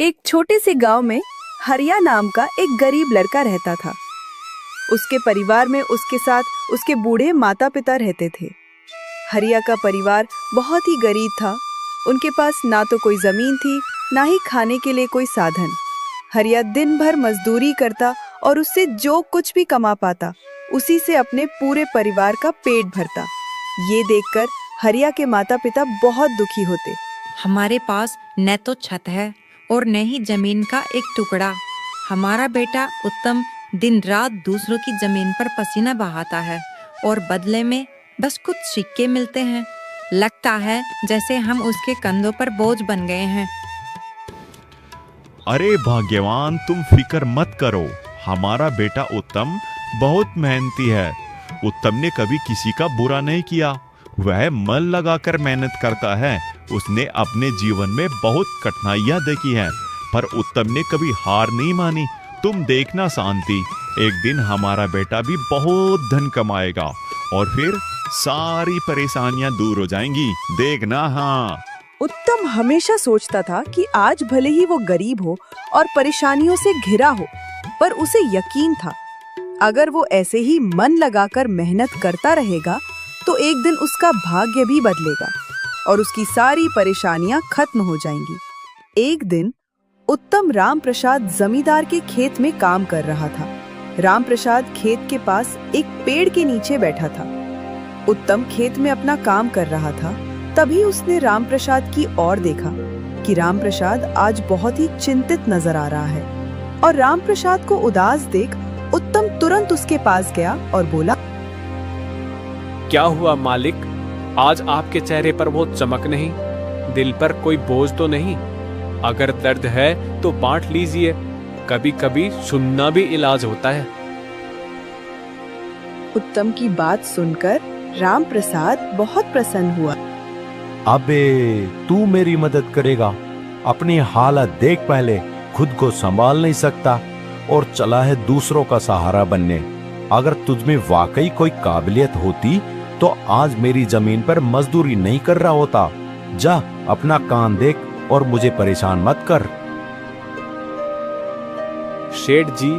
एक छोटे से गांव में हरिया नाम का एक गरीब लड़का रहता था। उसके परिवार में उसके साथ उसके बूढ़े माता पिता रहते थे। हरिया का परिवार बहुत ही गरीब था। उनके पास ना तो कोई जमीन थी, ना ही खाने के लिए कोई साधन। हरिया दिन भर मजदूरी करता और उससे जो कुछ भी कमा पाता उसी से अपने पूरे परिवार का पेट भरता। ये देखकर हरिया के माता पिता बहुत दुखी होते। हमारे पास न तो छत है और न ही जमीन का एक टुकड़ा। हमारा बेटा उत्तम दिन रात दूसरों की जमीन पर पसीना बहाता है और बदले में बस कुछ सिक्के मिलते हैं। लगता है जैसे हम उसके कंधों पर बोझ बन गए हैं। अरे भाग्यवान, तुम फिक्र मत करो। हमारा बेटा उत्तम बहुत मेहनती है। उत्तम ने कभी किसी का बुरा नहीं किया। वह मन लगाकर मेहनत करता है। उसने अपने जीवन में बहुत कठिनाइयां देखी हैं, पर उत्तम ने कभी हार नहीं मानी। तुम देखना शांति, एक दिन हमारा बेटा भी बहुत धन कमाएगा और फिर सारी परेशानियां दूर हो जाएंगी। देखना। हाँ, उत्तम हमेशा सोचता था कि आज भले ही वो गरीब हो और परेशानियों से घिरा हो, पर उसे यकीन था अगर वो ऐसे ही मन लगाकर मेहनत करता रहेगा तो एक दिन उसका भाग्य भी बदलेगा और उसकी सारी परेशानियां खत्म हो जाएंगी। एक दिन उत्तम राम प्रसाद जमींदार के खेत में काम कर रहा था। राम प्रसाद खेत के पास एक पेड़ के नीचे बैठा था। उत्तम खेत में अपना काम कर रहा था, तभी उसने राम प्रसाद की ओर देखा कि राम प्रसाद आज बहुत ही चिंतित नजर आ रहा है। और राम प्रसाद को उदास देख उत्तम तुरंत उसके पास गया और बोला, क्या हुआ मालिक? आज आपके चेहरे पर वो चमक नहीं, दिल पर कोई बोझ तो नहीं? अगर दर्द है तो बांट लीजिए, कभी कभी सुनना भी इलाज होता है। उत्तम की बात सुनकर राम प्रसाद बहुत प्रसन्न हुआ। अबे तू मेरी मदद करेगा? अपनी हालत देख, पहले खुद को संभाल नहीं सकता और चला है दूसरों का सहारा बनने। अगर तुझमें वाकई कोई काबिलियत होती तो आज मेरी जमीन पर मजदूरी नहीं कर रहा होता। जा अपना काम देख और मुझे परेशान मत कर। शेठ जी,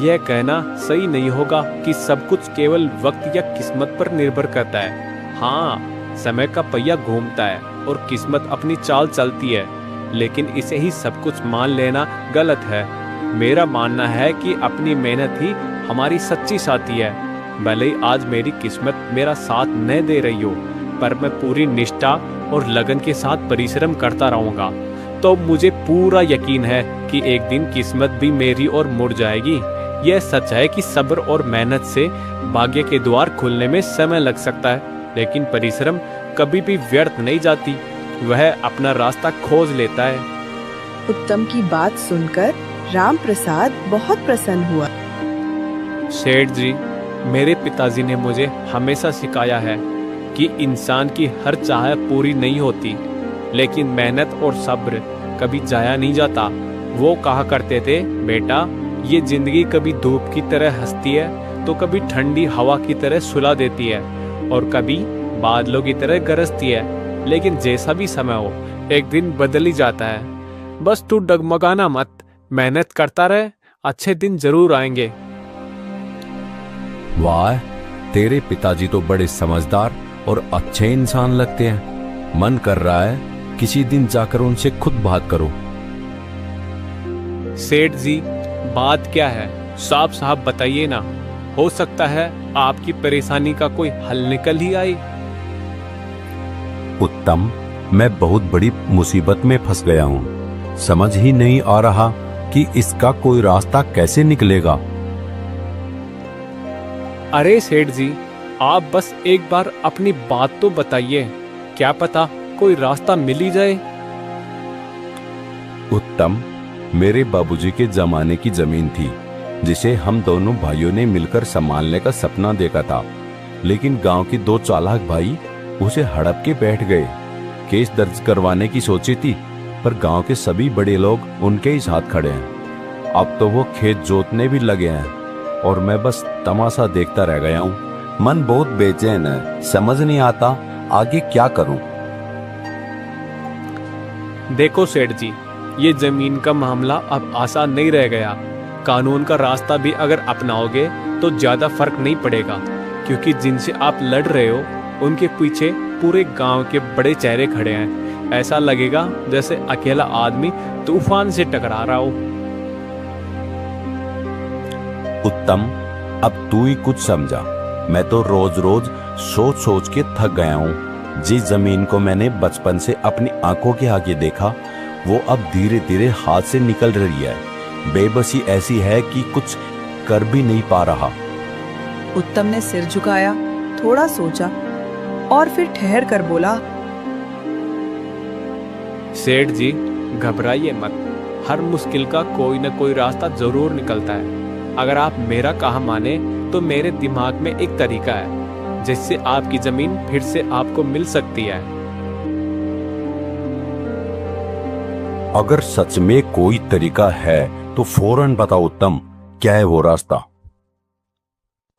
यह कहना सही नहीं होगा कि सब कुछ केवल वक्त या किस्मत पर निर्भर करता है। हाँ, समय का पहिया घूमता है और किस्मत अपनी चाल चलती है, लेकिन इसे ही सब कुछ मान लेना गलत है। मेरा मानना है कि अपनी मेहनत ही हमारी सच्ची साथी है। भले ही आज मेरी किस्मत मेरा साथ न दे रही हो, पर मैं पूरी निष्ठा और लगन के साथ परिश्रम करता रहूंगा। तो मुझे पूरा यकीन है कि एक दिन किस्मत भी मेरी ओर मुड़ जाएगी। यह सच है कि सब्र और मेहनत से भाग्य के द्वार खुलने में समय लग सकता है, लेकिन परिश्रम कभी भी व्यर्थ नहीं जाती। वह अपना रास्ता खोज लेता है। उत्तम की बात सुनकर राम प्रसाद बहुत प्रसन्न हुआ। सेठ जी, मेरे पिताजी ने मुझे हमेशा सिखाया है कि इंसान की हर चाह पूरी नहीं होती, लेकिन मेहनत और सब्र कभी जाया नहीं जाता। वो कहा करते थे, बेटा, ये जिंदगी कभी धूप की तरह हंसती है तो कभी ठंडी हवा की तरह सुला देती है और कभी बादलों की तरह गरजती है, लेकिन जैसा भी समय हो एक दिन बदल ही जाता है। बस तू डगमगाना मत, मेहनत करता रहे, अच्छे दिन जरूर आएंगे। वाह, तेरे पिताजी तो बड़े समझदार और अच्छे इंसान लगते हैं। मन कर रहा है किसी दिन जाकर उनसे खुद बात करो। सेठ जी, बात क्या है? साफ साफ बताइए ना। हो सकता है आपकी परेशानी का कोई हल निकल ही आए। उत्तम, मैं बहुत बड़ी मुसीबत में फंस गया हूँ। समझ ही नहीं आ रहा कि इसका कोई रास्ता कैसे निकलेगा। अरे सेठ जी, आप बस एक बार अपनी बात तो बताइए, क्या पता कोई रास्ता मिल ही जाए। उत्तम, मेरे बाबूजी के जमाने की जमीन थी जिसे हम दोनों भाइयों ने मिलकर संभालने का सपना देखा था, लेकिन गांव के दो चालाक भाई उसे हड़प के बैठ गए। केस दर्ज करवाने की सोची थी, पर गांव के सभी बड़े लोग उनके ही साथ खड़े हैं। अब तो वो खेत जोतने भी लगे हैं और मैं बस तमाशा देखता रह गया हूँ। मन बहुत बेचैन है, समझ नहीं आता आगे क्या करूं। देखो सेठ जी, ये जमीन का मामला अब आसान नहीं रह गया। कानून का रास्ता भी अगर अपनाओगे तो ज्यादा फर्क नहीं पड़ेगा, क्योंकि जिनसे आप लड़ रहे हो उनके पीछे पूरे गांव के बड़े चेहरे खड़े हैं। ऐसा लगेगा जैसे अकेला आदमी तूफान से टकरा रहा हो। उत्तम, अब तू ही कुछ समझा। मैं तो रोज रोज सोच सोच के थक गया हूँ। जिस जमीन को मैंने बचपन से अपनी आंखों के आगे देखा, वो अब धीरे धीरे हाथ से निकल रही है। बेबसी ऐसी है कि कुछ कर भी नहीं पा रहा। उत्तम ने सिर झुकाया, थोड़ा सोचा और फिर ठहर कर बोला, सेठ जी, घबराइए मत। हर मुश्किल का कोई न कोई रास्ता जरूर निकलता है। अगर आप मेरा कहा माने तो मेरे दिमाग में एक तरीका है जिससे आपकी जमीन फिर से आपको मिल सकती है। अगर सच में कोई तरीका है तो फौरन बताओ उत्तम, क्या है वो रास्ता?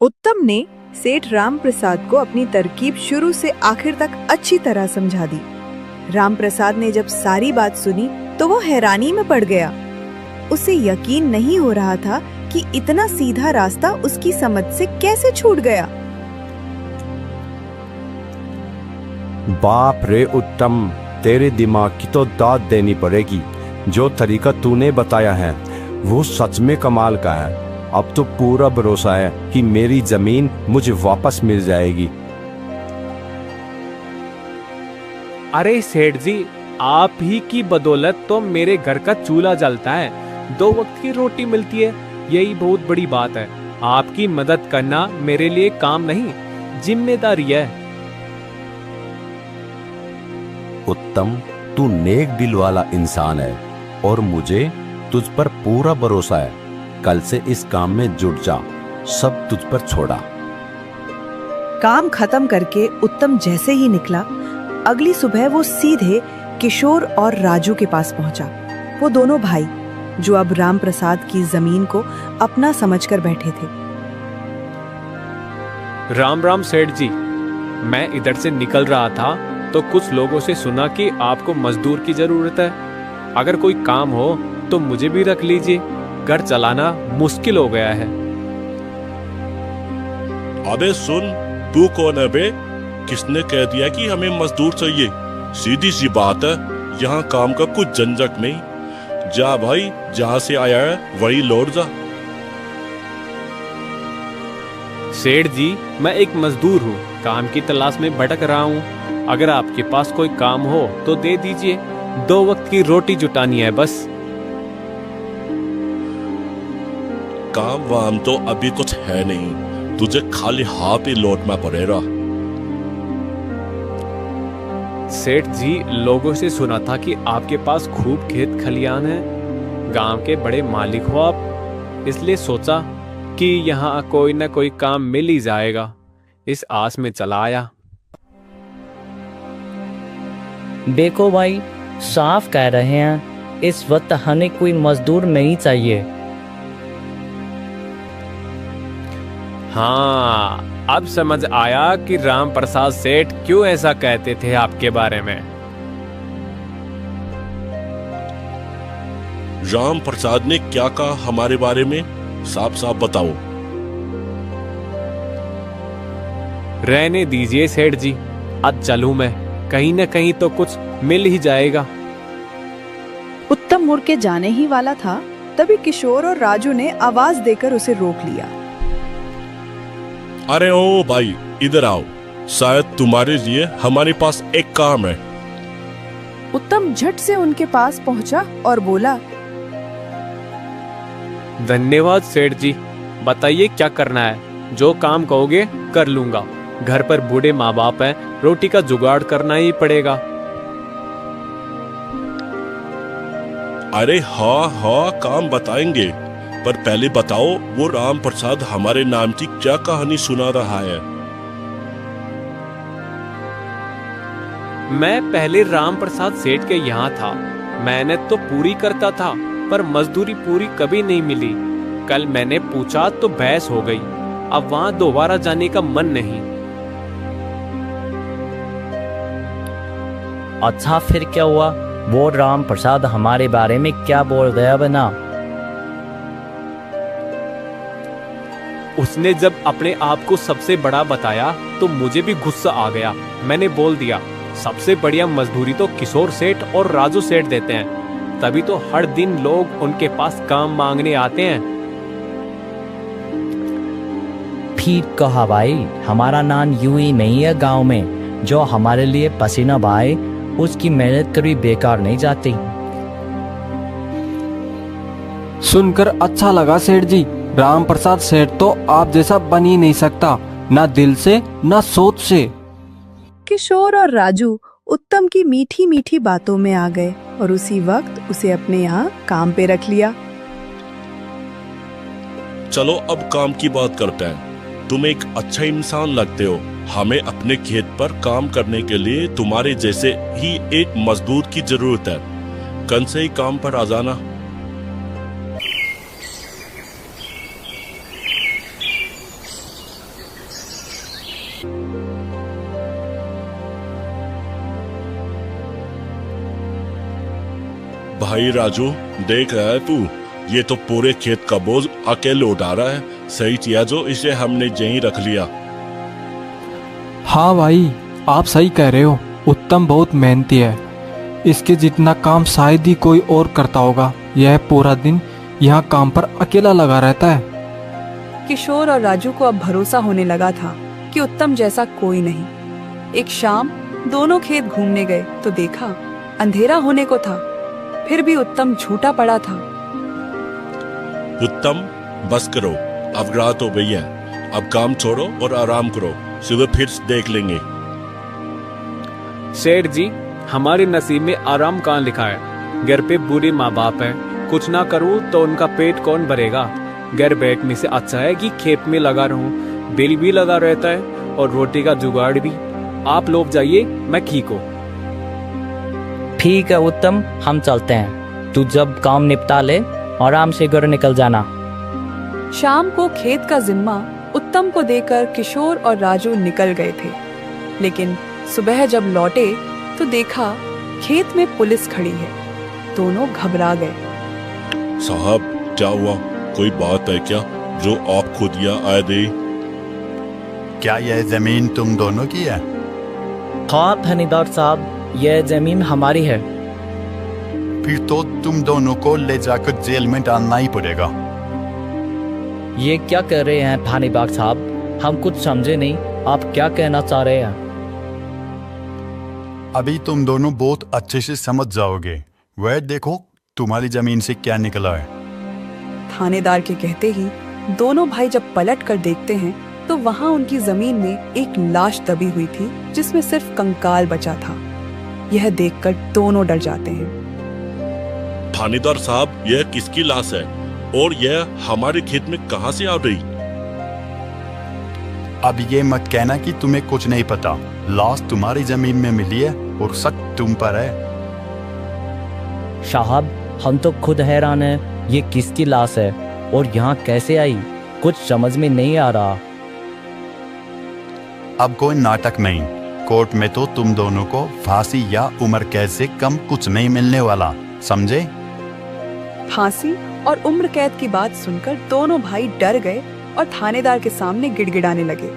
उत्तम ने सेठ राम प्रसाद को अपनी तरकीब शुरू से आखिर तक अच्छी तरह समझा दी। राम प्रसाद ने जब सारी बात सुनी तो वो हैरानी में पड़ गया। उसे यकीन नहीं हो रहा था कि इतना सीधा रास्ता उसकी समझ से कैसे छूट गया। बाप रे उत्तम, तेरे दिमाग की तो दाद देनी पड़ेगी। जो तरीका तूने बताया है वो सच में कमाल का है। अब तो पूरा भरोसा है कि मेरी जमीन मुझे वापस मिल जाएगी। अरे सेठ जी, आप ही की बदौलत तो मेरे घर का चूल्हा जलता है, 2 वक्त की रोटी मिलती है। यही बहुत बड़ी बात है। आपकी मदद करना मेरे लिए काम नहीं, जिम्मेदारी है। उत्तम, तू नेक दिल वाला इंसान है और मुझे तुझ पर पूरा भरोसा है। कल से इस काम में जुट जा, सब तुझ पर छोड़ा। काम खत्म करके उत्तम जैसे ही निकला, अगली सुबह वो सीधे किशोर और राजू के पास पहुंचा। वो दोनों भाई जो अब राम प्रसाद की जमीन को अपना समझकर बैठे थे। राम राम सेठ जी, मैं इधर से निकल रहा था तो कुछ लोगों से सुना कि आपको मजदूर की जरूरत है। अगर कोई काम हो तो मुझे भी रख लीजिए, घर चलाना मुश्किल हो गया है। अबे सुन, तू कौन है बे? किसने कह दिया कि हमें मजदूर चाहिए? सीधी सी बात है, यहाँ काम का कुछ झंझट नहीं। जा भाई, जहाँ से आया है वही लौट जा। सेठ जी, मैं एक मजदूर हूँ, काम की तलाश में भटक रहा हूँ। अगर आपके पास कोई काम हो तो दे दीजिए, 2 वक्त की रोटी जुटानी है बस। काम वाम तो अभी कुछ है नहीं, तुझे खाली हाथ ही लौटना पड़ेगा। सेठ जी, लोगों से सुना था कि आपके पास खूब खेत खलियान है, गांव के बड़े मालिक हो आप, इसलिए सोचा कि यहाँ कोई न कोई काम मिल ही जाएगा। इस आस में चला आया। देखो भाई, साफ कह रहे हैं, इस वक्त हमें कोई मजदूर नहीं चाहिए। हाँ, अब समझ आया कि राम प्रसाद सेठ क्यों ऐसा कहते थे आपके बारे में। राम प्रसाद ने क्या कहा हमारे बारे में? साफ साफ बताओ। रहने दीजिए सेठ जी, अब चलूं मैं, कहीं न कहीं तो कुछ मिल ही जाएगा। उत्तम मुड़ के जाने ही वाला था, तभी किशोर और राजू ने आवाज देकर उसे रोक लिया। अरे ओ भाई, इधर आओ, शायद तुम्हारे लिए हमारे पास एक काम है। उत्तम झट से उनके पास पहुंचा और बोला, धन्यवाद सेठ जी, बताइए क्या करना है? जो काम कहोगे कर लूंगा। घर पर बूढ़े माँ बाप हैं, रोटी का जुगाड़ करना ही पड़ेगा। अरे हाँ हाँ, काम बताएंगे, पर पहले बताओ वो राम प्रसाद हमारे नाम की क्या कहानी सुना रहा है? मैं पहले राम प्रसाद सेठ के यहाँ था, मेहनत तो पूरी करता था पर मजदूरी पूरी कभी नहीं मिली। कल मैंने पूछा तो बहस हो गई, अब वहां दोबारा जाने का मन नहीं। अच्छा, फिर क्या हुआ? वो राम प्रसाद हमारे बारे में क्या बोल गया बना? उसने जब अपने आप को सबसे बड़ा बताया तो मुझे भी गुस्सा आ गया। मैंने बोल दिया, सबसे बढ़िया मजदूरी तो किशोर सेठ और राजू सेठ देते हैं, तभी तो हर दिन लोग उनके पास काम मांगने आते हैं। ठीक कहा भाई, हमारा नाम यूं ही नहीं है गांव में। जो हमारे लिए पसीना बहाए उसकी मेहनत कभी बेकार नहीं जाती। सुनकर अच्छा लगा सेठ जी। राम प्रसाद सेठ तो आप जैसा बन ही नहीं सकता, ना दिल से ना सोच से। किशोर और राजू उत्तम की मीठी मीठी बातों में आ गए और उसी वक्त उसे अपने यहाँ काम पे रख लिया। चलो अब काम की बात करते हैं। तुम एक अच्छा इंसान लगते हो। हमें अपने खेत पर काम करने के लिए तुम्हारे जैसे ही एक मजदूर की जरूरत है। कल से ही काम पर आ जाना। भाई राजू, देख रहा है तू, ये तो पूरे खेत का बोझ अकेले उठा रहा है। सही किया जो इसे हमने यहीं रख लिया। हाँ भाई, आप सही कह रहे हो। उत्तम बहुत मेहनती है। इसके जितना काम शायद ही कोई और करता होगा। यह पूरा दिन यहाँ काम पर अकेला लगा रहता है। किशोर और राजू को अब भरोसा होने लगा था कि उत्तम जैसा कोई नहीं। एक शाम दोनों खेत घूमने गए तो देखा अंधेरा होने को था, फिर भी उत्तम झूठा पड़ा था। उत्तम, बस करो, अब रात हो गई है। अब काम छोड़ो और आराम करो, सुबह फिर देख लेंगे। सेठ जी, हमारे नसीब में आराम कहाँ लिखा है? घर पे बूढ़े माँ बाप है, कुछ ना करूँ तो उनका पेट कौन भरेगा? घर बैठने से अच्छा है कि खेत में लगा रहूं। बिल भी लगा रहता है और रोटी का जुगाड़ भी। आप लोग जाइए, मैं ठीक हूँ। ठीक है उत्तम, हम चलते हैं। तू जब काम निपटा ले आराम से घर निकल जाना। शाम को खेत का जिम्मा उत्तम को देकर किशोर और राजू निकल गए थे, लेकिन सुबह जब लौटे तो देखा खेत में पुलिस खड़ी है। दोनों घबरा गए। साहब, क्या हुआ? कोई बात है क्या जो आप खुद यहाँ आए दे? क्या यह जमीन तुम दोनों की है? हाँ थानेदार साहब, यह जमीन हमारी है। फिर तो तुम दोनों को ले जाकर जेल में डालना ही पड़ेगा। ये क्या कर रहे हैं थानेदार साहब? हम कुछ समझे नहीं, आप क्या कहना चाह रहे हैं? अभी तुम दोनों बहुत अच्छे से समझ जाओगे। वह देखो तुम्हारी जमीन से क्या निकला है। थानेदार के कहते ही दोनों भाई जब पलट कर देखते हैं तो वहाँ उनकी जमीन में एक लाश दबी हुई थी, जिसमें सिर्फ कंकाल बचा था। यह देखकर दोनों डर जाते हैं। थानेदार साहब, यह किसकी लाश है और यह हमारे खेत में कहां से आ गई? अब ये मत कहना कि तुम्हें कुछ नहीं पता। लाश तुम्हारी जमीन में मिली है और शक तुम पर है। साहब, हम तो खुद हैरान हैं, ये किसकी लाश है और यहाँ कैसे आई? कुछ समझ में नहीं आ रहा। अब कोई नाटक नहीं। कोर्ट में तो तुम दोनों को फांसी या उम्र कैद से कम कुछ नहीं मिलने वाला, समझे? फांसी और उम्र कैद की बात सुनकर दोनों भाई डर गए और थानेदार के सामने गिड़गिड़ाने लगे।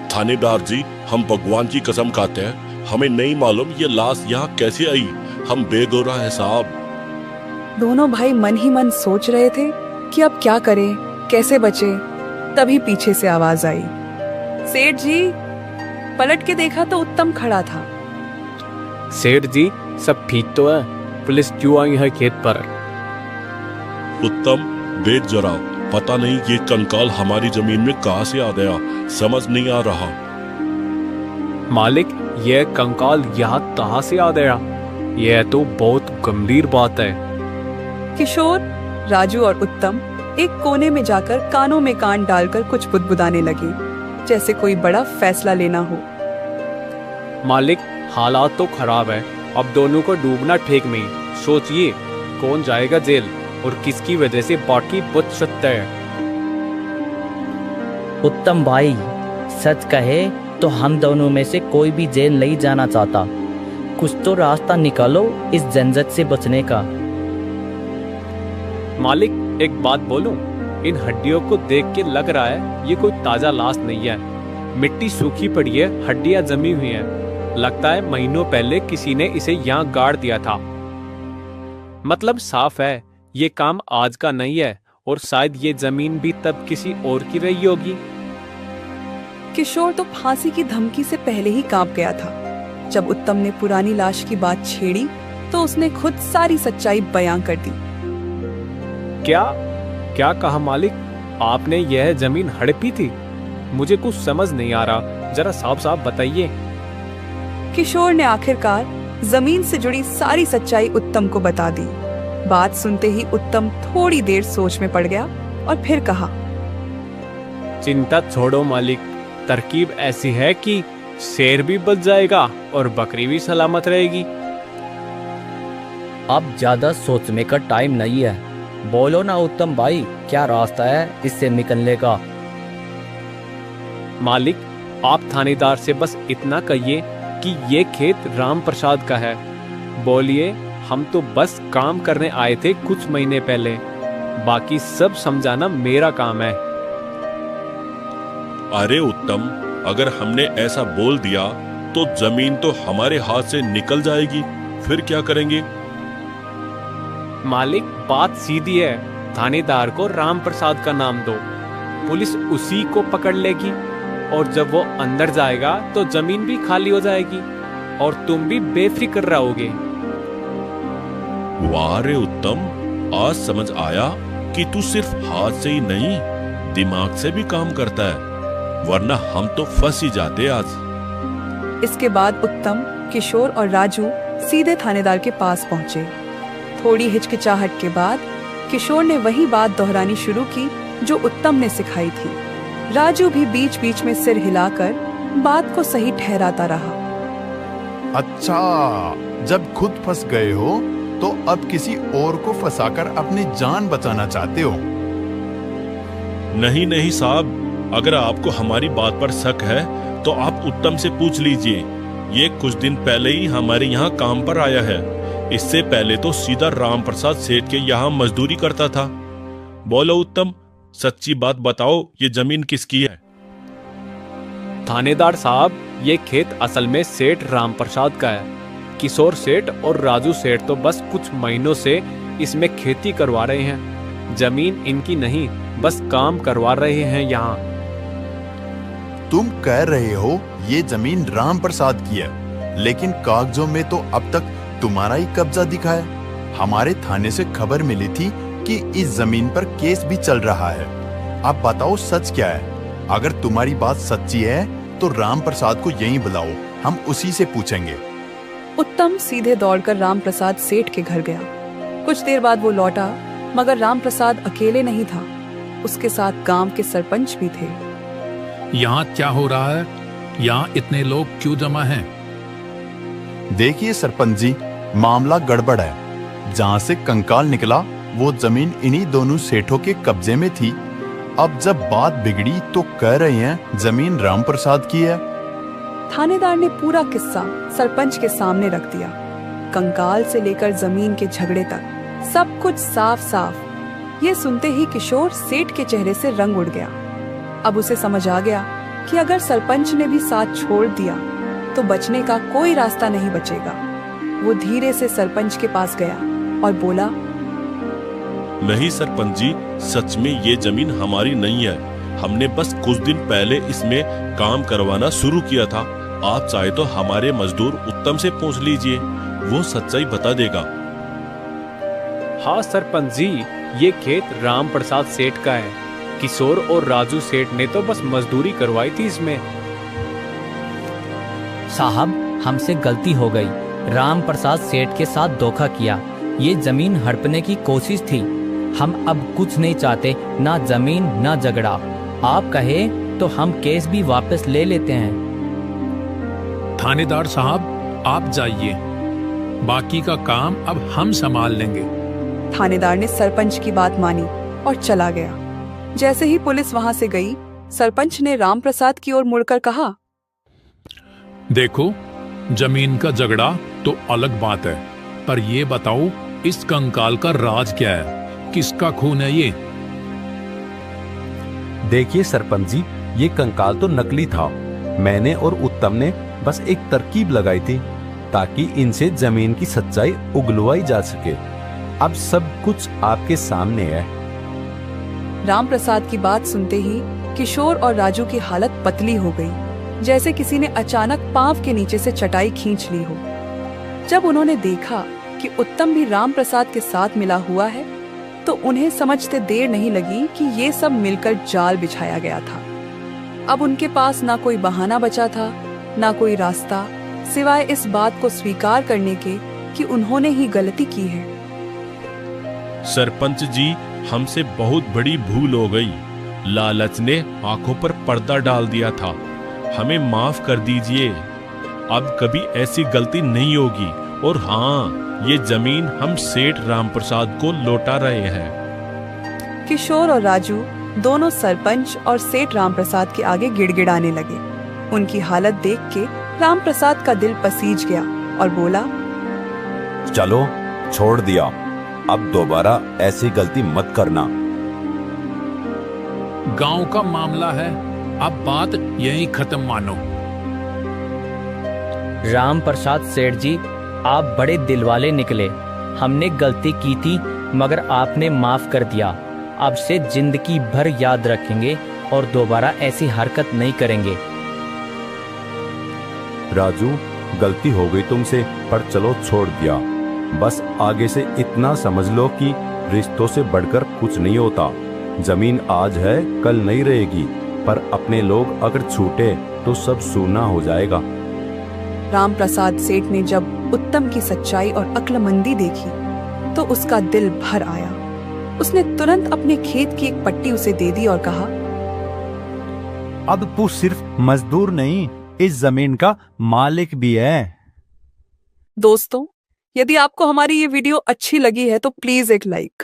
थानेदार जी, हम भगवान की कसम खाते हैं, हमें नहीं मालूम ये लाश यहाँ कैसे आई। हम बेगुनाह है साहब। दोनों भाई मन ही मन सोच रहे थे कि अब क्या करें, कैसे बचे। तभी पीछे से आवाज आई। सेठ जी, पलट के देखा तो उत्तम खड़ा था। सेठ जी, सब ठीक तो है? पुलिस क्यों आई है खेत पर? उत्तम, बैठ जरा। पता नहीं ये कंकाल हमारी जमीन में कहां से आ गया, समझ नहीं आ रहा। मालिक, यह कंकाल यहाँ कहां से आ गया? यह तो बहुत गंभीर बात है। किशोर, राजू और उत्तम एक कोने में जाकर कानों में कान डालकर कुछ बुदबुदाने लगे, जैसे कोई बड़ा फैसला लेना हो। मालिक, हालात तो खराब है। अब दोनों को डूबना ठीक नहीं। सोचिए, कौन जाएगा जेल और किसकी वजह से बाकी बच सकता है? उत्तम भाई, सच कहे तो हम दोनों में से कोई भी जेल नहीं जाना चाहता। कुछ तो रास्ता निकालो इस झंझट से बचने का। मालिक एक बात बोलूं, इन हड्डियों को देख के लग रहा है ये कोई ताजा लाश नहीं है। मिट्टी सूखी पड़ी है, हड्डियां जमी हुई हैं। लगता है महीनों पहले किसी ने इसे यहाँ गाड़ दिया था। मतलब साफ है ये काम आज का नहीं है और शायद ये जमीन भी तब किसी और की रही होगी। किशोर तो फांसी की धमकी से पहले ही कांप गया था। जब उत्तम ने पुरानी लाश की बात छेड़ी तो उसने खुद सारी सच्चाई बयां कर दी। क्या क्या कहा मालिक? आपने यह जमीन हड़पी थी? मुझे कुछ समझ नहीं आ रहा, जरा साफ साफ बताइए। किशोर ने आखिरकार जमीन से जुड़ी सारी सच्चाई उत्तम को बता दी। बात सुनते ही उत्तम थोड़ी देर सोच में पड़ गया और फिर कहा, चिंता छोड़ो मालिक, तरकीब ऐसी है कि शेर भी बच जाएगा और बकरी भी सलामत रहेगी। अब ज्यादा सोचने का टाइम नहीं है, बोलो ना उत्तम भाई, क्या रास्ता है इससे निकलने का? मालिक आप थानेदार से बस इतना कहिए कि ये खेत राम प्रसाद का है। बोलिए हम तो बस काम करने आए थे कुछ महीने पहले, बाकी सब समझाना मेरा काम है। अरे उत्तम, अगर हमने ऐसा बोल दिया तो जमीन तो हमारे हाथ से निकल जाएगी, फिर क्या करेंगे? मालिक बात सीधी है, थानेदार को राम प्रसाद का नाम दो, पुलिस उसी को पकड़ लेगी और जब वो अंदर जाएगा तो जमीन भी खाली हो जाएगी और तुम भी बेफिक्र रहोगे। वाह रे उत्तम, आज समझ आया कि तू सिर्फ हाथ से ही नहीं दिमाग से भी काम करता है, वरना हम तो फंस ही जाते आज। इसके बाद उत्तम, किशोर और राजू सीधे थानेदार के पास पहुंचे। थोड़ी हिचकिचाहट के बाद किशोर ने वही बात दोहरानी शुरू की जो उत्तम ने सिखाई थी। राजू भी बीच बीच में सिर हिलाकर बात को सही ठहराता रहा। अच्छा, जब खुद फंस गए हो तो अब किसी और को फंसाकर अपनी जान बचाना चाहते हो? नहीं नहीं साहब, अगर आपको हमारी बात पर शक है तो आप उत्तम से पूछ लीजिए। ये कुछ दिन पहले ही हमारे यहाँ काम पर आया है। इससे पहले तो सीधा राम प्रसाद सेठ के यहाँ मजदूरी करता था। बोलो उत्तम, सच्ची बात बताओ, ये जमीन किसकी है? थानेदार साहब, ये खेत असल में सेठ राम प्रसाद का है। किशोर सेठ और राजू सेठ तो बस कुछ महीनों से इसमें खेती करवा रहे हैं। जमीन इनकी नहीं, बस काम करवा रहे हैं यहाँ। तुम कह रहे हो ये जमीन राम प्रसाद की है, लेकिन कागजों में तो अब तक तुम्हारा ही कब्जा दिखा है। हमारे थाने से खबर मिली थी कि इस जमीन पर केस भी चल रहा है। अब बताओ सच क्या है? अगर तुम्हारी बात सच्ची है तो राम प्रसाद को यहीं बुलाओ, हम उसी से पूछेंगे। उत्तम सीधे दौड़कर राम प्रसाद सेठ के घर गया। कुछ देर बाद वो लौटा, मगर राम प्रसाद अकेले नहीं था, उसके साथ गांव के सरपंच भी थे। यहाँ क्या हो रहा है? यहाँ इतने लोग क्यों जमा हैं? देखिए सरपंच जी, मामला गड़बड़ है। जहाँ से कंकाल निकला वो जमीन इन्हीं दोनों सेठों के कब्जे में थी। अब जब बात बिगड़ी तो कह रहे हैं जमीन राम प्रसाद की है। थानेदार ने पूरा किस्सा सरपंच के सामने रख दिया। कंकाल से लेकर जमीन के झगड़े तक सब कुछ साफ साफ। ये सुनते ही किशोर सेठ के चेहरे से रंग उड़ गया। अब उसे समझ आ गया कि अगर सरपंच ने भी साथ छोड़ दिया तो बचने का कोई रास्ता नहीं बचेगा। वो धीरे से सरपंच के पास गया और बोला, नहीं सरपंच जी, सच में ये जमीन हमारी नहीं है। हमने बस कुछ दिन पहले इसमें काम करवाना शुरू किया था। आप चाहे तो हमारे मजदूर उत्तम से पूछ लीजिए, वो सच्चाई बता देगा। हाँ सरपंच जी, ये खेत राम प्रसाद सेठ का है। किशोर और राजू सेठ ने तो बस मजदूरी करवाई थी इसमें। साहब, हमसे गलती हो गई। राम प्रसाद सेठ के साथ धोखा किया। ये जमीन हड़पने की कोशिश थी। हम अब कुछ नहीं चाहते, ना जमीन ना झगड़ा। आप कहे तो हम केस भी वापस ले लेते हैं। थानेदार साहब, आप जाइए, बाकी का काम अब हम संभाल लेंगे। थानेदार ने सरपंच की बात मानी और चला गया। जैसे ही पुलिस वहां से गई, सरपंच ने राम प्रसाद की ओर मुड़कर कहा, देखो, जमीन का झगड़ा तो अलग बात है, पर ये बताओ इस कंकाल का राज क्या है? किसका खून है ये? देखिए सरपंच जी, ये कंकाल तो नकली था। मैंने और उत्तम ने बस एक तरकीब लगाई थी ताकि इनसे जमीन की सच्चाई उगलवाई जा सके। अब सब कुछ आपके सामने है। रामप्रसाद की बात सुनते ही किशोर और राजू की हालत पतली हो गई, जैसे किसी ने अचानक पांव के नीचे से चटाई खींच ली हो। जब उन्होंने देखा कि उत्तम भी रामप्रसाद के साथ मिला हुआ है, तो उन्हें समझते देर नहीं लगी कि ये सब मिलकर जाल बिछाया गया था। अब उनके पास ना कोई बहाना बचा था, ना कोई रास्ता, सिवाय इस बात को स्वीकार करने के कि उन्होंने ही गलती की है। सरपंच जी, हमसे बहुत बड़ी भूल हो गई। लालच ने आंखों पर पर्दा डाल दिया था। हमें माफ कर दीजिए। अब कभी ऐसी गलती नहीं होगी। और हाँ, ये जमीन हम सेठ रामप्रसाद को लौटा रहे हैं। किशोर और राजू दोनों सरपंच और सेठ रामप्रसाद के आगे गिड़गिड़ाने लगे। उनकी हालत देख के रामप्रसाद का दिल पसीज गया और बोला, चलो छोड़ दिया, अब दोबारा ऐसी गलती मत करना। गांव का मामला है, अब बात यहीं खत्म मानो। रामप्रसाद सेठ जी, आप बड़े दिलवाले निकले। हमने गलती की थी मगर आपने माफ कर दिया। अब से जिंदगी भर याद रखेंगे और दोबारा ऐसी हरकत नहीं करेंगे। राजू, गलती हो गई तुमसे, पर चलो छोड़ दिया। बस आगे से इतना समझ लो कि रिश्तों से बढ़कर कुछ नहीं होता। जमीन आज है, कल नहीं रहेगी, पर अपने लोग अगर छूटे तो सब सूना हो जाएगा। रामप्रसाद सेठ ने जब उत्तम की सच्चाई और अक्लमंदी देखी तो उसका दिल भर आया। उसने तुरंत अपने खेत की एक पट्टी उसे दे दी और कहा, अब तू सिर्फ मजदूर नहीं, इस जमीन का मालिक भी है। दोस्तों, यदि आपको हमारी ये वीडियो अच्छी लगी है तो प्लीज एक लाइक,